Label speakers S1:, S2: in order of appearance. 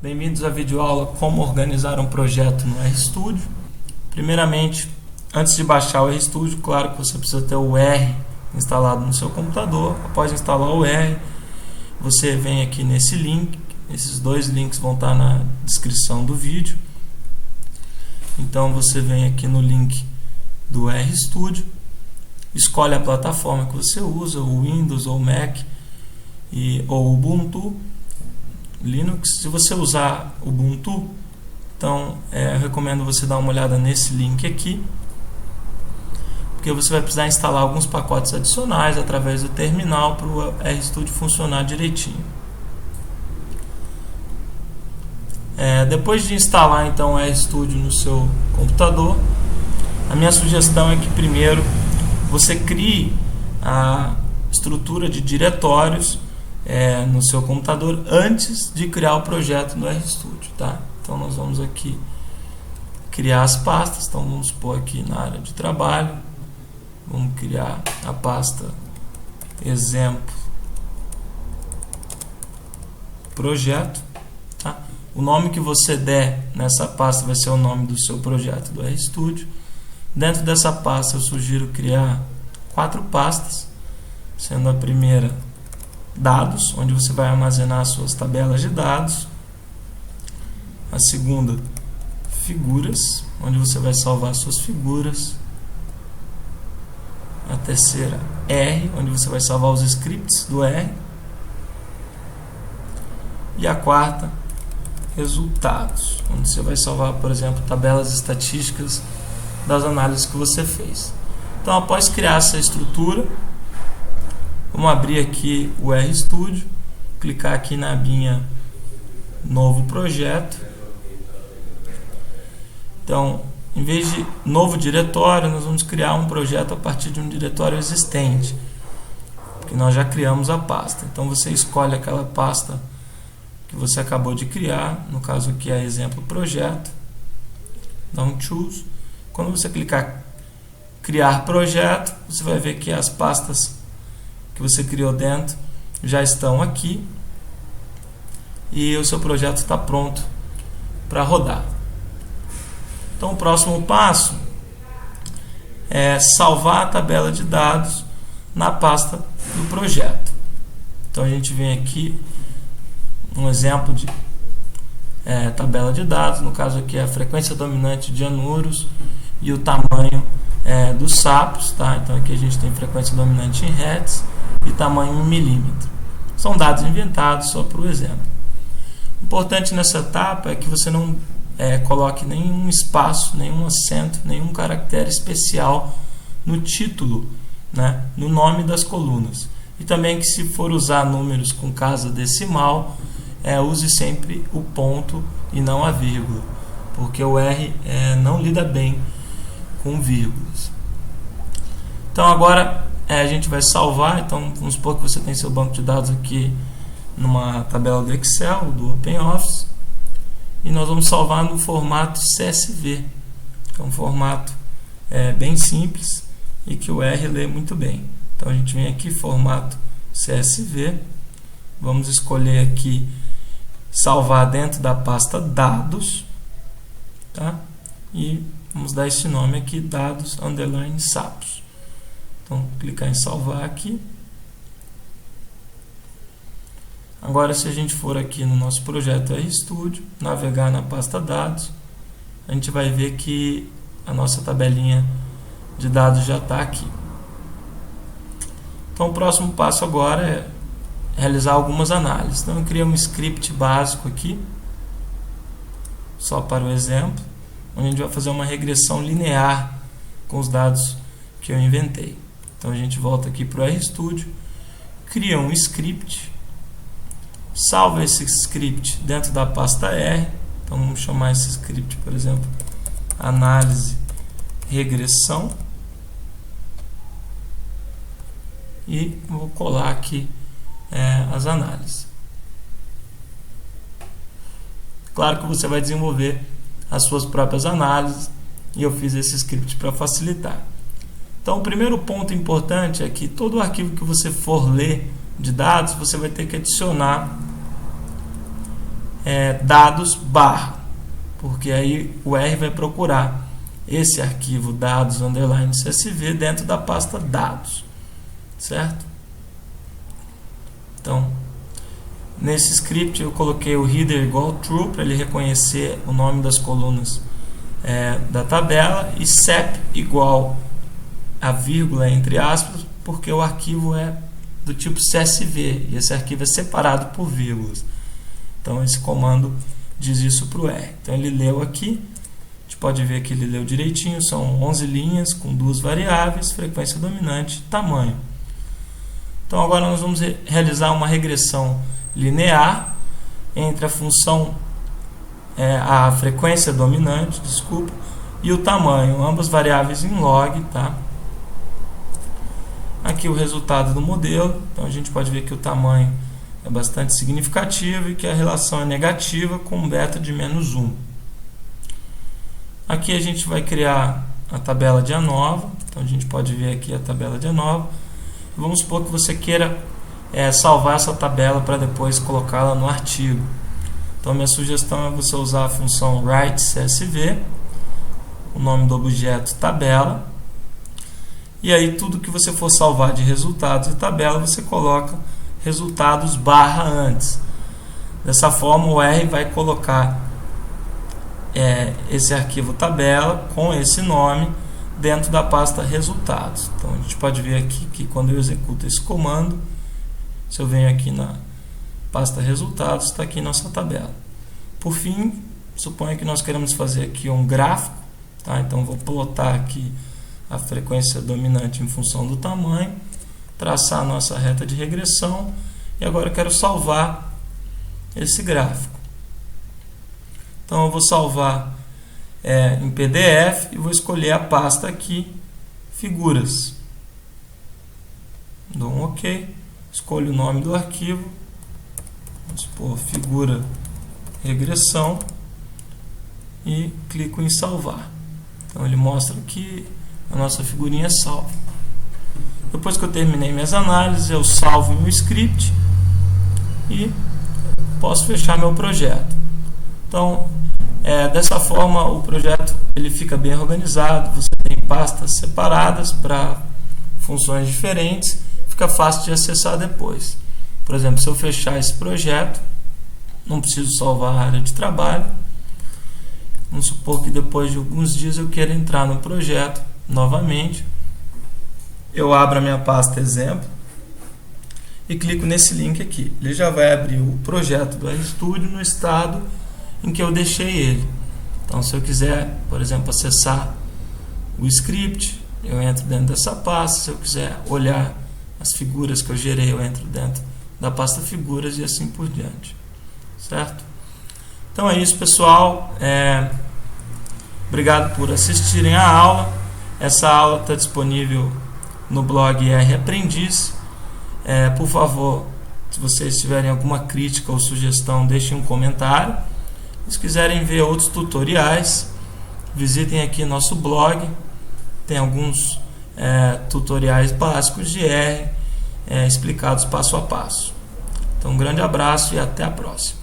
S1: Bem-vindos à videoaula Como organizar um projeto no RStudio. Primeiramente, antes de baixar o RStudio, claro que você precisa ter o R instalado no seu computador. Após instalar o R, você vem aqui nesse link. Esses dois links vão estar na descrição do vídeo. Então você vem aqui no link do RStudio, escolhe a plataforma que você usa, o Windows ou Mac ou Ubuntu, Linux. Se você usar Ubuntu, então eu recomendo você dar uma olhada nesse link aqui, porque você vai precisar instalar alguns pacotes adicionais através do terminal para o RStudio funcionar direitinho. Depois de instalar então o RStudio no seu computador, a minha sugestão é que primeiro você crie a estrutura de diretórios no seu computador antes de criar o projeto no RStudio, tá? Então nós vamos aqui criar as pastas. Então vamos pôr aqui na área de trabalho, vamos criar a pasta exemplo projeto, tá? O nome que você der nessa pasta vai ser o nome do seu projeto do RStudio. Dentro dessa pasta eu sugiro criar 4 pastas, sendo a primeira dados, onde você vai armazenar as suas tabelas de dados. A segunda, figuras, onde você vai salvar as suas figuras. A terceira, R, onde você vai salvar os scripts do R. E a quarta, resultados, onde você vai salvar, por exemplo, tabelas estatísticas das análises que você fez. Então, após criar essa estrutura, vamos abrir aqui o RStudio, clicar aqui na abinha Novo Projeto. Então, em vez de novo diretório, nós vamos criar um projeto a partir de um diretório existente, porque nós já criamos a pasta. Então, você escolhe aquela pasta que você acabou de criar, no caso aqui é exemplo projeto, dá um choose. Quando você clicar criar projeto, você vai ver que as pastas que você criou dentro já estão aqui e o seu projeto está pronto para rodar. Então o próximo passo é salvar a tabela de dados na pasta do projeto. Então a gente vem aqui um exemplo de tabela de dados, no caso aqui é a frequência dominante de anuros e o tamanho dos sapos, tá? Então aqui a gente tem frequência dominante em Hz e tamanho em milímetro. São dados inventados só para o exemplo. O importante nessa etapa é que você não coloque nenhum espaço, nenhum acento, nenhum caractere especial no título, né? No nome das colunas. E também que, se for usar números com casa decimal, use sempre o ponto e não a vírgula, porque o R não lida bem com vírgulas. Então agora a gente vai salvar. Então vamos supor que você tem seu banco de dados aqui numa tabela do Excel, do OpenOffice, e nós vamos salvar no formato CSV, que é um formato bem simples e que o R lê muito bem. Então a gente vem aqui, formato CSV, vamos escolher aqui salvar dentro da pasta dados, tá? E vamos dar esse nome aqui, dados underline sapos. Então clicar em salvar aqui. Agora, se a gente for aqui no nosso projeto RStudio, navegar na pasta dados, a gente vai ver que a nossa tabelinha de dados já está aqui. Então o próximo passo agora é realizar algumas análises. Então eu criei um script básico aqui, só para o exemplo, onde a gente vai fazer uma regressão linear com os dados que eu inventei. Então a gente volta aqui para o RStudio, cria um script, salva esse script dentro da pasta R. Então vamos chamar esse script, por exemplo, análise regressão, e vou colar aqui as análises. Claro que você vai desenvolver as suas próprias análises, e eu fiz esse script para facilitar. Então o primeiro ponto importante é que todo arquivo que você for ler de dados, você vai ter que adicionar dados barra, porque aí o R vai procurar esse arquivo dados underline CSV dentro da pasta dados, certo? Então, nesse script eu coloquei o header igual true para ele reconhecer o nome das colunas da tabela, e sep igual a vírgula entre aspas, porque o arquivo é do tipo CSV e esse arquivo é separado por vírgulas. Então esse comando diz isso para o R. Então ele leu aqui, a gente pode ver que ele leu direitinho, são 11 linhas com 2 variáveis, frequência dominante, tamanho. Então agora nós vamos realizar uma regressão linear entre a função, a frequência dominante, desculpa, e o tamanho, ambas variáveis em log, tá? Aqui o resultado do modelo, então a gente pode ver que o tamanho é bastante significativo e que a relação é negativa com um beta de -1. Aqui a gente vai criar a tabela de ANOVA, então a gente pode ver aqui a tabela de ANOVA. Vamos supor que você queira salvar essa tabela para depois colocá-la no artigo. Então minha sugestão é você usar a função write_csv, o nome do objeto tabela, e aí tudo que você for salvar de resultados de tabela, você coloca resultados barra antes. Dessa forma o R vai colocar esse arquivo tabela com esse nome dentro da pasta resultados. Então a gente pode ver aqui que quando eu executo esse comando, se eu venho aqui na pasta resultados, está aqui nossa tabela. Por fim, suponha que nós queremos fazer aqui um gráfico, tá? Então vou plotar aqui a frequência dominante em função do tamanho, traçar a nossa reta de regressão, e agora eu quero salvar esse gráfico. Então eu vou salvar em PDF e vou escolher a pasta aqui, figuras. Dou um OK, escolho o nome do arquivo, vamos supor figura regressão, e clico em salvar. Então ele mostra que a nossa figurinha é salva. Depois que eu terminei minhas análises, eu salvo meu script e posso fechar meu projeto. Então, dessa forma o projeto ele fica bem organizado, você tem pastas separadas para funções diferentes, fica fácil de acessar depois. Por exemplo, se eu fechar esse projeto, não preciso salvar a área de trabalho. Vamos supor que depois de alguns dias eu queira entrar no projeto novamente. Eu abro a minha pasta exemplo e clico nesse link aqui. Ele já vai abrir o projeto do RStudio no estado em que eu deixei ele. Então, se eu quiser, por exemplo, acessar o script, eu entro dentro dessa pasta. Se eu quiser olhar as figuras que eu gerei, eu entro dentro da pasta figuras e assim por diante. Certo? Então é isso, pessoal. Obrigado por assistirem a aula. Essa aula está disponível no blog R Aprendiz. Por favor, se vocês tiverem alguma crítica ou sugestão, deixem um comentário. Se quiserem ver outros tutoriais, visitem aqui nosso blog. Tem alguns tutoriais básicos de R explicados passo a passo. Então, um grande abraço e até a próxima.